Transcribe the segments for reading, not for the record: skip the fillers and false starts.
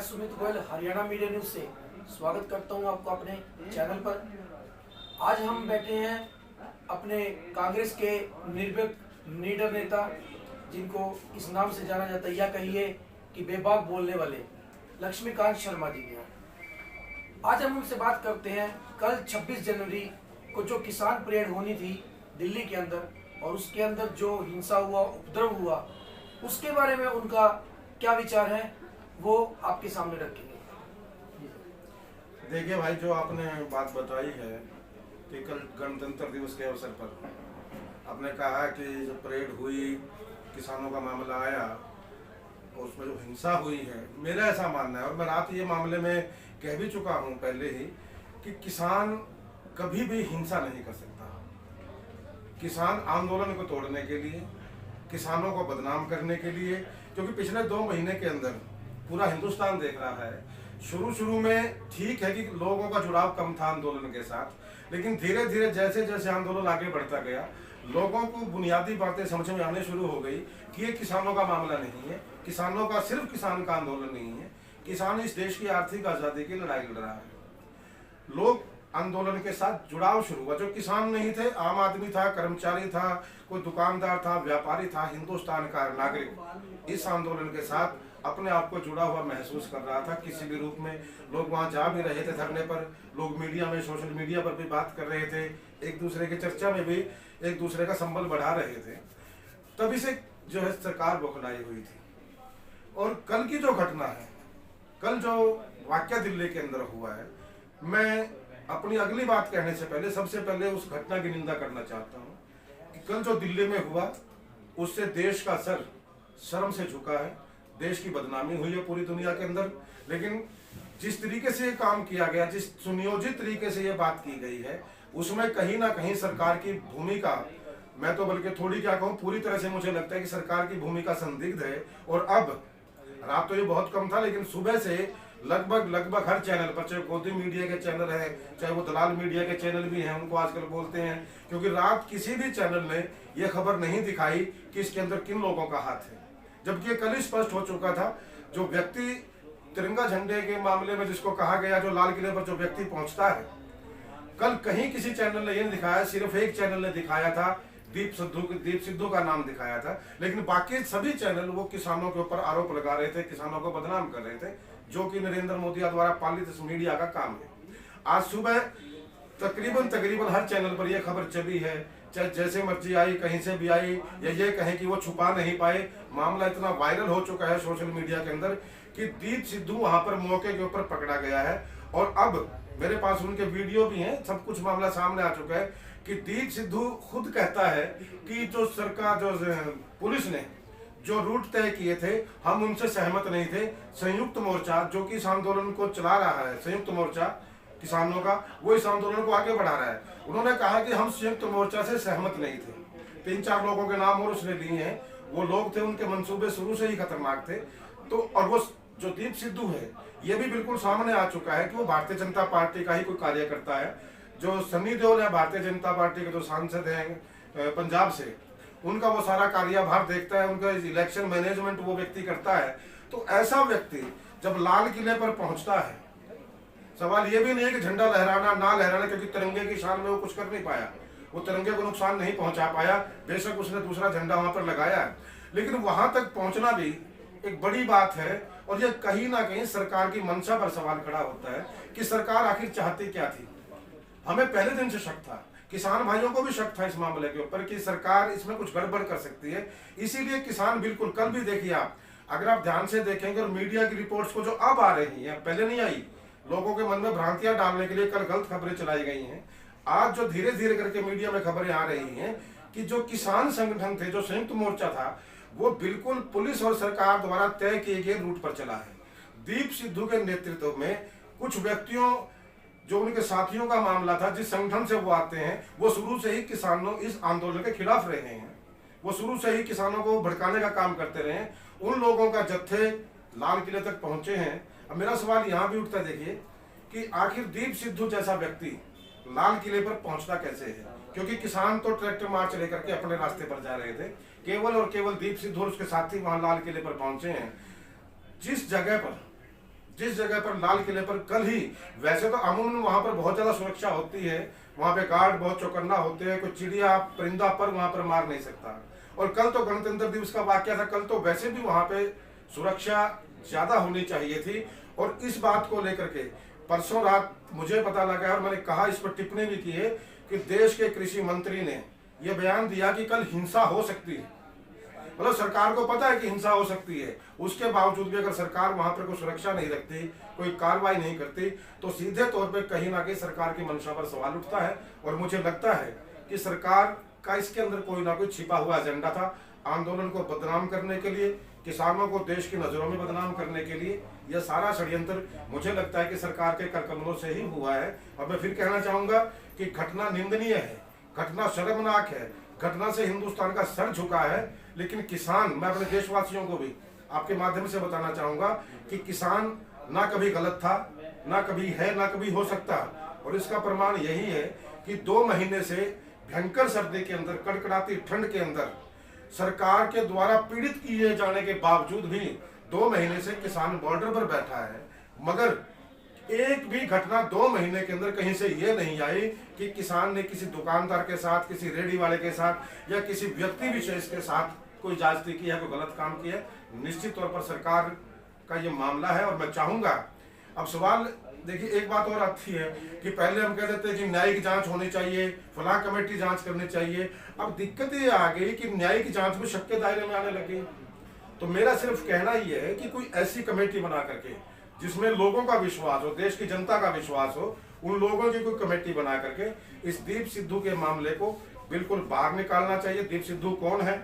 Sumit Goyal Haryana media news से स्वागत करता हूं आपको अपने चैनल पर। आज हम बैठे हैं अपने कांग्रेस के निर्भीक लीडर नेता, जिनको इस नाम से जाना जाता है या कहिए कि बेबाक बोलने वाले लक्ष्मीकांत शर्मा जी के यहाँ। आज हम उनसे बात करते हैं कल 26 जनवरी को जो किसान परेड होनी थी दिल्ली के अंदर, और उसके अंदर जो हिंसा हुआ, उपद्रव हुआ, उसके बारे में उनका क्या विचार है वो आपके सामने रखेंगे। देखिए भाई, जो आपने बात बताई है कि कल गणतंत्र दिवस के अवसर पर आपने कहा कि जो परेड हुई, किसानों का मामला आया और उसमें जो हिंसा हुई है, मेरा ऐसा मानना है और मैं रात ये मामले में कह भी चुका हूँ पहले ही कि किसान कभी भी हिंसा नहीं कर सकता। किसान आंदोलन को तोड़ने के लिए, किसानों को बदनाम करने के लिए, क्योंकि पिछले 2 महीने के अंदर पूरा हिंदुस्तान देख रहा है। शुरू में ठीक है कि लोगों का जुड़ाव कम था आंदोलन के साथ, लेकिन धीरे धीरे जैसे जैसे आंदोलन आगे बढ़ता गया, लोगों को बुनियादी बातें समझ में आने शुरू हो गई कि ये किसानों का मामला नहीं है, किसानों का सिर्फ किसान का आंदोलन नहीं है, किसान इस देश की आर्थिक आज़ादी की लड़ाई लड़ रहा है। लोग आंदोलन के साथ जुड़ाव शुरू हुआ। जो किसान नहीं थे, आम आदमी था, कर्मचारी था, कोई दुकानदार था, व्यापारी था, हिंदुस्तान का नागरिक इस आंदोलन के साथ अपने आप को जुड़ा हुआ महसूस कर रहा था किसी भी रूप में। लोग वहां जा भी रहे थे धरने पर, लोग मीडिया में, सोशल मीडिया पर भी बात कर रहे थे, एक दूसरे की चर्चा में भी एक दूसरे का संबल बढ़ा रहे थे। तभी से जो है सरकार बौखलाई हुई थी। और कल की जो घटना है, कल जो वाकया दिल्ली के अंदर हुआ है, मैं अपनी अगली बात कहने से पहले सबसे पहले उस घटना की निंदा करना चाहता हूँ कि कल जो दिल्ली में हुआ उससे देश का सर शर्म से झुका है, देश की बदनामी हुई है पूरी दुनिया के अंदर। लेकिन जिस तरीके से ये काम किया गया, जिस सुनियोजित तरीके से ये बात की गई है, उसमें कहीं ना कहीं सरकार की भूमिका, मैं तो बल्कि थोड़ी क्या कहूँ, पूरी तरह से मुझे लगता है कि सरकार की भूमिका संदिग्ध है। और अब रात तो ये बहुत कम था, लेकिन सुबह से लगभग हर चैनल पर, चाहे गोदी मीडिया के चैनल है, चाहे वो दलाल मीडिया के चैनल भी हैं, उनको आजकल बोलते हैं, क्योंकि रात किसी भी चैनल ने ये खबर नहीं दिखाई कि इसके अंदर किन लोगों का हाथ है। जबकि ये कल ही स्पष्ट हो चुका था। जो व्यक्ति तिरंगा झंडे के मामले में जिसको कहा गया, जो लाल किले पर जो व्यक्ति पहुंचता है, कल कहीं किसी चैनल ने ये नहीं दिखाया, सिर्फ एक चैनल ने दिखाया था, दीप सिद्धू का नाम दिखाया था। लेकिन बाकी सभी चैनल वो किसानों के ऊपर आरोप लगा रहे थे, किसानों को बदनाम कर रहे थे, जो कि नरेंद्र मोदी द्वारा पालित इस मीडिया का काम है। आज सुबह तकरीबन हर चैनल पर यह खबर चली है, चाहे जैसे मर्जी आई, कहीं से भी आई, या ये कहें कि वो छुपा नहीं पाए। मामला इतना वायरल हो चुका है सोशल मीडिया के अंदर कि दीप सिद्धू वहां पर मौके के ऊपर पकड़ा गया है। और अब मेरे पास उनके वीडियो भी हैं, सब कुछ मामला सामने आ चुका है कि दीप सिद्धू खुद कहता है कि जो सरकार, जो पुलिस ने जो रूट तय किए थे, हम उनसे सहमत नहीं थे। संयुक्त मोर्चा जो कि इस आंदोलन को चला रहा है, संयुक्त मोर्चा किसानों का, वो इस आंदोलन को आगे बढ़ा रहा है। उन्होंने कहा कि हम संयुक्त मोर्चा से सहमत नहीं थे। 3-4 लोगों के नाम और उसने लिए हैं, वो लोग थे, उनके मंसूबे शुरू से ही खतरनाक थे। तो और वो जो दीप सिद्धू है, ये भी बिल्कुल सामने आ चुका है कि वो भारतीय जनता पार्टी का ही कोई कार्यकर्ता है। जो सनी देओल है, भारतीय जनता पार्टी के जो सांसद हैं पंजाब से, उनका वो सारा कार्यभार देखता है, उनका इलेक्शन मैनेजमेंट वो व्यक्ति करता है। तो ऐसा व्यक्ति जब लाल किले पर पहुंचता है, सवाल ये भी नहीं है कि झंडा लहराना ना लहराना, क्योंकि तिरंगे की शान में वो कुछ कर नहीं पाया, वो तिरंगे को नुकसान नहीं पहुंचा पाया। बेशक उसने दूसरा झंडा वहां पर लगाया है, लेकिन वहां तक पहुंचना भी एक बड़ी बात है। और ये कहीं ना कहीं सरकार की मंशा पर सवाल खड़ा होता है कि सरकार आखिर चाहती क्या थी। हमें पहले दिन से शक था, किसान भाइयों को भी शक था इस मामले के ऊपर कि सरकार इसमें कुछ गड़बड़ कर सकती है। इसीलिए किसान बिल्कुल, कल भी देखिए आप, अगर आप ध्यान से देखेंगे और मीडिया की रिपोर्ट्स को जो अब आ रही है, पहले नहीं आई, लोगों के मन में भ्रांतियां डालने के लिए कल गलत खबरें चलाई गई हैं। आज जो धीरे धीरे करके मीडिया में खबरें आ रही हैं कि जो किसान संगठन थे, जो संयुक्त मोर्चा था, वो बिल्कुल पुलिस और सरकार द्वारा तय किए गए रूट पर चला है। दीप सिद्धू के नेतृत्व में कुछ व्यक्तियों, जो उनके साथियों का मामला था, जिस संगठन से वो आते हैं, वो शुरू से ही किसानों इस आंदोलन के खिलाफ रहे हैं, वो शुरू से ही किसानों को भड़काने का काम करते रहे हैं। उन लोगों का जत्थे लाल किले तक पहुंचे हैं। अब मेरा सवाल यहाँ भी उठता है, देखिए कि आखिर दीप सिद्धू जैसा व्यक्ति लाल किले पर पहुंचता कैसे है, क्योंकि किसान तो ट्रैक्टर मार्च लेकर के अपने रास्ते पर जा रहे थे। केवल और केवल दीप सिद्धू और उसके साथी वहां लाल किले पर पहुंचे हैं। जिस जगह पर जिस जगह पर लाल किले पर कल ही, वैसे तो अमूमन वहां पर बहुत ज्यादा सुरक्षा होती है, वहां पे गार्ड बहुत चौकन्ना होते हैं, कोई चिड़िया परिंदा पर वहां पर मार नहीं सकता। और कल तो गणतंत्र दिवस का वाकया था, कल तो वैसे भी वहां पे सुरक्षा ज्यादा होनी चाहिए थी। और इस बात को लेकर के परसों रात मुझे पता लगा और मैंने कहा, इस पर टिप्पणी भी की है कि देश के कृषि मंत्री ने यह बयान दिया कि कल हिंसा हो सकती है। मतलब सरकार को पता है कि हिंसा हो सकती है, उसके बावजूद भी अगर सरकार वहां पर कोई सुरक्षा नहीं रखती, कोई कार्रवाई नहीं करती, तो सीधे तौर पे कहीं ना कहीं सरकार की मंशा पर सवाल उठता है। और मुझे लगता है कि सरकार का इसके अंदर कोई ना कोई छिपा हुआ एजेंडा था, आंदोलन को बदनाम करने के लिए, किसानों को देश की नजरों में बदनाम करने के लिए। यह सारा षड्यंत्र मुझे लगता है कि सरकार के करकमलों से ही हुआ है। और मैं फिर कहना चाहूंगा कि घटना निंदनीय है, घटना शर्मनाक है, घटना से हिंदुस्तान का सर झुका है। लेकिन किसान, मैं अपने देशवासियों को भी आपके माध्यम से बताना चाहूंगा कि किसान ना कभी गलत था, ना कभी है, ना कभी हो सकता। और इसका प्रमाण यही है कि 2 महीने से भयंकर सर्दी के अंदर, कड़कड़ाती ठंड के अंदर सरकार के द्वारा पीड़ित किए जाने के बावजूद भी 2 महीने से किसान बॉर्डर पर बैठा है। मगर एक भी घटना 2 महीने के अंदर कहीं से ये नहीं आई कि किसान ने किसी दुकानदार के साथ, किसी रेडी वाले के साथ या किसी व्यक्ति विशेष के साथ कोई जांचती की है, कोई गलत काम किया है। निश्चित तौर पर सरकार का ये मामला है। और मैं चाहूंगा, अब सवाल देखिए, एक बात और आती है कि पहले हम कह देते हैं कि न्यायिक जांच होनी चाहिए, फलां कमेटी जांच करनी चाहिए। अब दिक्कत ये आ गई कि न्यायिक जांच भी शक के दायरे में आने लगी। तो मेरा सिर्फ कहना ये है कि कोई ऐसी कमेटी बना करके जिसमें लोगों का विश्वास हो, देश की जनता का विश्वास हो, उन लोगों की कोई कमेटी बना करके इस दीप सिद्धू के मामले को बिल्कुल बाहर निकालना चाहिए। दीप सिद्धू कौन है,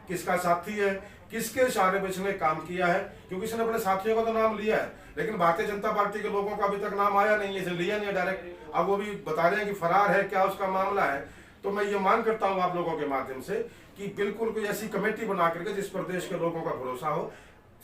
किसका साथी है, किसके इशारे पर इसने काम किया है, क्योंकि इसने अपने साथियों का तो नाम लिया है, लेकिन भारतीय जनता पार्टी के लोगों का अभी तक नाम आया नहीं है, इसे लिया नहीं है डायरेक्ट। अब वो भी बता रहे हैं कि फरार है, क्या उसका मामला है। तो मैं ये मान करता हूँ आप लोगों के माध्यम से कि बिल्कुल कोई ऐसी कमेटी बना करके जिस पर देश के लोगों का भरोसा हो,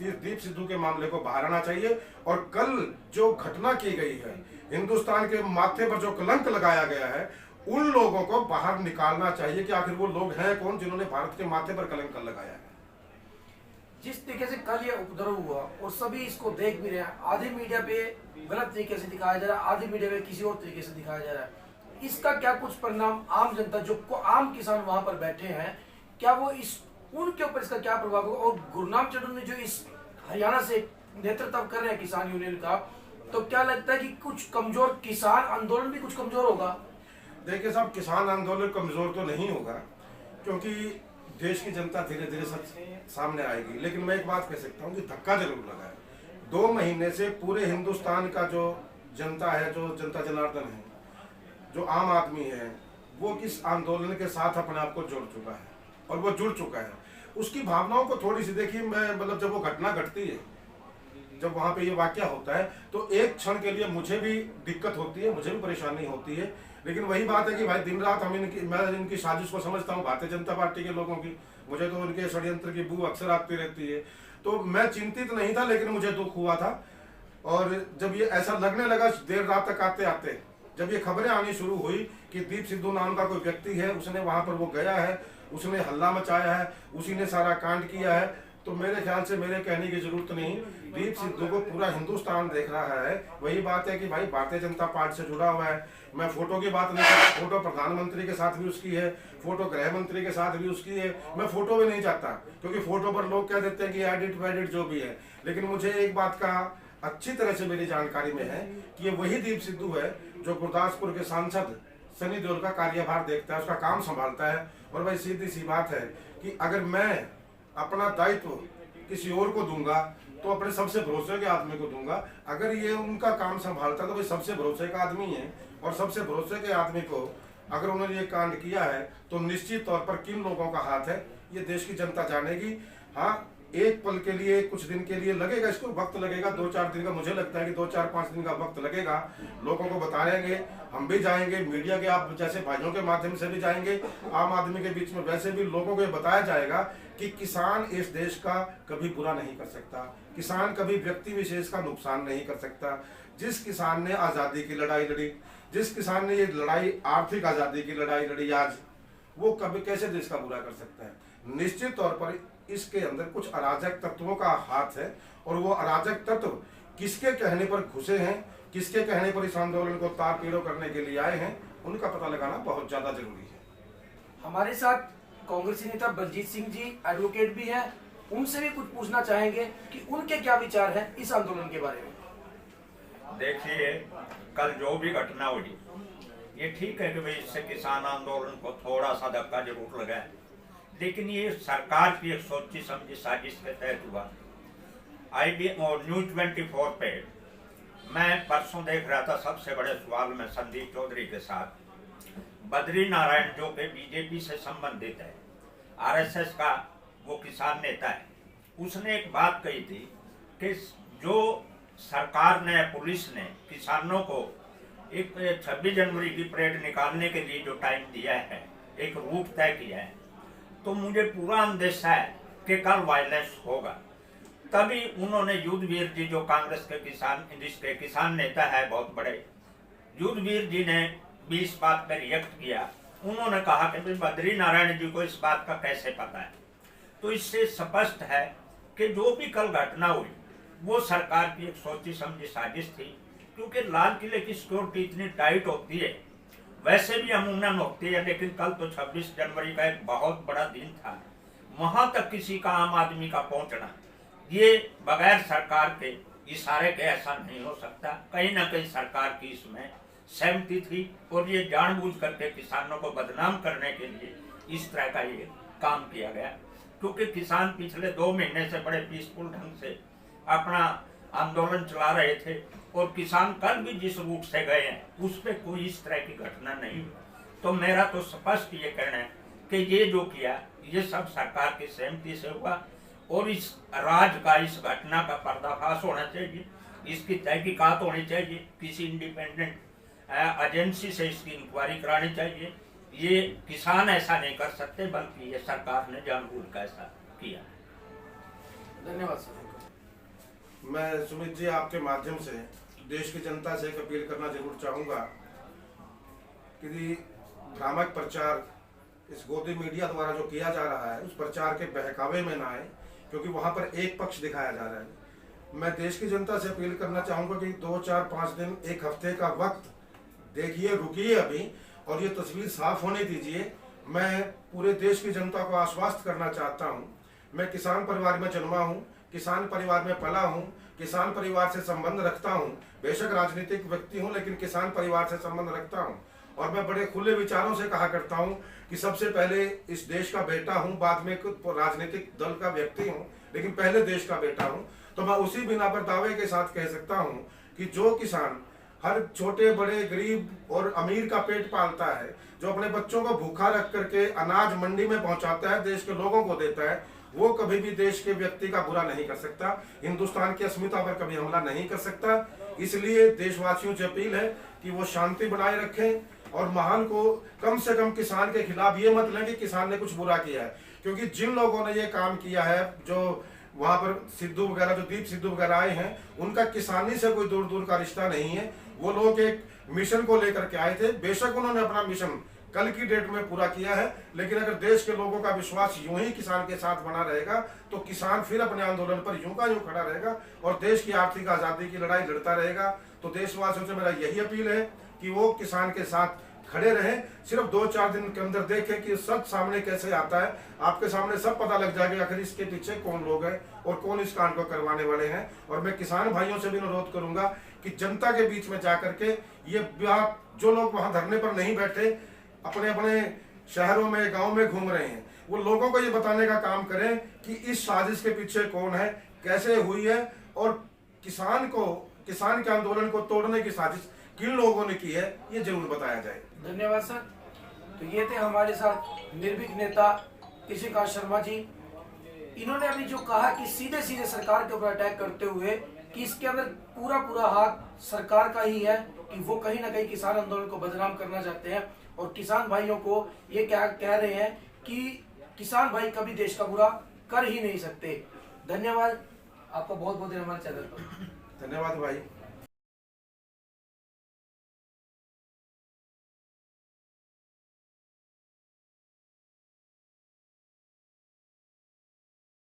दीप सिद्धू के मामले को बाहर आना चाहिए। और कल जो घटना की गई है, हिंदुस्तान के माथे पर जो कलंक लगाया गया है, उन लोगों को बाहर निकालना चाहिए कि आखिर वो लोग हैं कौन जिन्होंने भारत के माथे पर कलंक लगाया है। जिस तरीके से कल ये उपद्रव हुआ और सभी इसको देख भी रहे हैं, आधे मीडिया पे गलत तरीके से दिखाया जा रहा है, आधे मीडिया पे किसी और तरीके से दिखाया जा रहा है। इसका क्या कुछ परिणाम आम जनता, जो आम किसान वहां पर बैठे हैं, क्या वो इस उनके ऊपर इसका क्या प्रभाव होगा? और गुरनाम चढ़ू ने जो इस हरियाणा से नेतृत्व कर रहे हैं किसान यूनियन का, तो क्या लगता है कि कुछ कमजोर किसान आंदोलन भी कुछ कमजोर होगा? देखिए साहब, किसान आंदोलन कमजोर तो नहीं होगा, क्योंकि देश की जनता धीरे धीरे सब सामने आएगी। लेकिन मैं एक बात कह सकता हूँ कि धक्का जरूर लगा है। 2 महीने से पूरे हिंदुस्तान का जो जनता है, जो जनता जनार्दन है, जो आम आदमी है, वो किस आंदोलन के साथ अपने आप को जोड़ चुका है और वो जुड़ चुका है। उसकी भावनाओं को थोड़ी सी देखिए, मैं मतलब जब वो घटना घटती है, जब वहां पे ये वाकया होता है, तो एक क्षण के लिए मुझे भी दिक्कत होती है, मुझे भी परेशानी होती है। लेकिन वही बात है कि भाई दिन रात मैं इनकी साजिश को समझता हूँ, भारतीय जनता पार्टी के लोगों की। मुझे तो उनके षड्यंत्र की बू अक्सर आती रहती है, तो मैं चिंतित नहीं था, लेकिन मुझे दुख हुआ था। और जब ये ऐसा लगने लगा देर रात तक आते आते, जब ये खबरें आनी शुरू हुई कि दीप सिद्धू नाम का कोई व्यक्ति है, उसने वहां पर वो गया है, उसने हल्ला मचाया है, उसी ने सारा कांड किया है, तो मेरे ख्याल से मेरे कहने की जरूरत नहीं, दीप सिद्धू को पूरा हिंदुस्तान देख रहा है। वही बात है कि भाई भारतीय जनता पार्टी से जुड़ा हुआ है। मैं फोटो की बात नहीं करता, फोटो प्रधानमंत्री के साथ भी उसकी है, फोटो गृह मंत्री के साथ भी उसकी है। मैं फोटो भी नहीं चाहता, क्योंकि फोटो पर लोग कह देते हैं कि एडिट वेडिट जो भी है। लेकिन मुझे एक बात का अच्छी तरह से मेरी जानकारी में है कि ये वही दीप सिद्धू है जो गुरदासपुर के सांसद सनी देओल का कार्यभार देखता है, उसका काम संभालता है। और भाई सीधी सी बात है कि अगर मैं अपना दायित्व किसी और को दूंगा तो अपने सबसे भरोसे के आदमी को दूंगा। अगर ये उनका काम संभालता तो भाई सबसे भरोसे का आदमी है, और सबसे भरोसे के आदमी को अगर उन्होंने ये कांड किया है तो निश्चित तौर पर किन लोगों का हाथ है ये देश की जनता जानेगी। हाँ, एक पल के लिए, कुछ दिन के लिए लगेगा, इसको वक्त लगेगा, 2-4 दिन का, मुझे लगता है कि 2-4-5 दिन का वक्त लगेगा। लोगों को बताएंगे, हम भी जाएंगे, मीडिया के आप जैसे भाइयों के माध्यम से भी जाएंगे, आम आदमी के बीच में वैसे भी लोगों को बताया जाएगा कि किसान इस देश का कभी बुरा नहीं कर सकता, किसान कभी व्यक्ति विशेष का नुकसान नहीं कर सकता। जिस किसान ने आज़ादी की लड़ाई लड़ी, जिस किसान ने ये लड़ाई, आर्थिक आज़ादी की लड़ाई लड़ी आज, वो कभी कैसे देश का बुरा कर सकता है? निश्चित तौर पर इसके अंदर कुछ अराजक तत्वों का हाथ है, और वो अराजक तत्व किसके कहने पर घुसे हैं, किसके कहने पर इस आंदोलन को तार पीड़ो करने के लिए आए हैं, उनका पता लगाना बहुत ज्यादा जरूरी है। हमारे साथ कांग्रेसी नेता बलजीत सिंह जी एडवोकेट भी हैं, उनसे भी कुछ पूछना चाहेंगे कि उनके क्या विचार हैं इस आंदोलन के बारे में। देखिए, कल जो भी घटना हुई ये ठीक है कि भाई इससे किसान आंदोलन को थोड़ा सा धक्का जरूर लगा है, लेकिन ये सरकार की एक सोची समझी साजिश के तहत हुआ। और न्यूज 24 पे मैं परसों देख रहा था, सबसे बड़े सवाल में संदीप चौधरी के साथ बद्री नारायण जो कि बीजेपी से संबंधित है, आरएसएस का वो किसान नेता है, उसने एक बात कही थी कि जो सरकार ने, पुलिस ने किसानों को एक 26 जनवरी की परेड निकालने के लिए जो टाइम दिया है, एक रूट तय किया है, तो मुझे पूरा अंदेशा है कि कल वायलेंस होगा। तभी उन्होंने युद्धवीर जी, जो कांग्रेस के जिसके किसान नेता है बहुत बड़े, युद्धवीर जी ने भी इस बात पर रिएक्ट किया। उन्होंने कहा कि बद्री नारायण जी को इस बात का कैसे पता है। तो इससे स्पष्ट है कि जो भी कल घटना हुई वो सरकार की एक सोची समझी साजिश थी, क्योंकि लाल किले की सिक्योरिटी इतनी टाइट होती है, वैसे भी अमूमन होती है, लेकिन कल तो 26 जनवरी का एक बहुत बड़ा दिन था। वहां तक किसी का, आम आदमी का पहुंचना, ये बगैर सरकार के इशारे के ऐसा नहीं हो सकता। कहीं ना कहीं सरकार की इसमें सहमति थी और ये जानबूझ करके किसानों को बदनाम करने के लिए इस तरह का ये काम किया गया, क्योंकि किसान पिछले 2 महीने से बड़े पीसफुल ढंग से अपना आंदोलन चला रहे थे और किसान कल भी जिस रूट से गए हैं उस पर कोई इस तरह की घटना नहीं हुई। तो मेरा तो स्पष्ट ये कहना है कि ये जो किया ये सब सरकार की सहमति से हुआ और इस राज का, इस घटना का पर्दाफाश होना चाहिए, इसकी तहकीकात होनी चाहिए, किसी इंडिपेंडेंट एजेंसी से इसकी इंक्वायरी करानी चाहिए। ये किसान ऐसा नहीं कर सकते, बल्कि ये सरकार ने जानबूझ कर ऐसा किया। धन्यवाद सर। मैं सुमित जी आपके माध्यम से देश की जनता से एक अपील करना जरूर चाहूँगा कि भ्रामक प्रचार इस गोदी मीडिया द्वारा जो किया जा रहा है उस प्रचार के बहकावे में ना आए, क्योंकि वहाँ पर एक पक्ष दिखाया जा रहा है। मैं देश की जनता से अपील करना चाहूँगा कि 2, 4, 5 दिन, एक हफ्ते का वक्त देखिए, रुकिए अभी और ये तस्वीर साफ होने दीजिए। मैं पूरे देश की जनता को आश्वस्त करना चाहता हूँ, मैं किसान परिवार में जन्मा हूँ, किसान परिवार में पला हूँ, किसान परिवार से संबंध रखता हूँ। बेशक राजनीतिक व्यक्ति हूँ, लेकिन किसान परिवार से संबंध रखता हूँ और मैं बड़े खुले विचारों से कहा करता हूँ कि सबसे पहले इस देश का बेटा हूँ, बाद में कुछ राजनीतिक दल का व्यक्ति हूँ, लेकिन पहले देश का बेटा हूँ। तो मैं उसी बिना पर दावे के साथ कह सकता हूँ कि जो किसान हर छोटे बड़े गरीब और अमीर का पेट पालता है, जो अपने बच्चों को भूखा रख करके अनाज मंडी में पहुंचाता है, देश के लोगों को देता है, वो कभी भी देश के व्यक्ति का बुरा नहीं कर सकता, हिंदुस्तान की अस्मिता पर कभी हमला नहीं कर सकता। इसलिए देशवासियों से अपील है कि वो शांति बनाए रखें और महान को कम से कम किसान के खिलाफ ये मत लें कि किसान ने कुछ बुरा किया है, क्योंकि जिन लोगों ने ये काम किया है, जो वहाँ पर सिद्धू वगैरह, जो दीप सिद्धू वगैरह आए हैं, उनका किसानी से कोई दूर दूर का रिश्ता नहीं है। वो लोग एक मिशन को लेकर के आए थे, बेशक उन्होंने अपना मिशन कल की डेट में पूरा किया है, लेकिन अगर देश के लोगों का विश्वास यूं ही किसान के साथ बना रहेगा तो किसान फिर अपने आंदोलन पर यूं का यूं खड़ा रहेगा और देश की आर्थिक आजादी की लड़ाई लड़ता रहेगा। तो देशवासियों से मेरा यही अपील है कि वो किसान के साथ खड़े रहें। सिर्फ 2-4 दिन के अंदर देखें कि सच सामने कैसे आता है, आपके सामने सब पता लग जाएगा आखिर इसके पीछे कौन लोग हैं और कौन इस कांड को करवाने वाले हैं। और मैं किसान भाइयों से भी अनुरोध करूंगा कि जनता के बीच में जाकर के ये जो लोग वहां धरने पर नहीं बैठे, अपने अपने शहरों में, गांव में घूम रहे हैं, वो लोगों को ये बताने का काम करें कि इस साजिश के पीछे कौन है, कैसे हुई है और किसान के आंदोलन को तोड़ने की साजिश किन लोगों ने की है, ये जरूर बताया जाए। धन्यवाद सर। तो ये थे हमारे साथ निर्भीक नेता कृषिकांत शर्मा जी। इन्होंने अभी जो कहा कि सीधे सीधे सरकार के ऊपर अटैक करते हुए कि इसके अंदर पूरा हाथ सरकार का ही है, कि वो कहीं ना कहीं किसान आंदोलन को बदनाम करना चाहते हैं और किसान भाइयों को ये क्या कह रहे हैं कि किसान भाई कभी देश का बुरा कर ही नहीं सकते। धन्यवाद आपका बहुत बहुत हमारे चैनल पर। धन्यवाद भाई।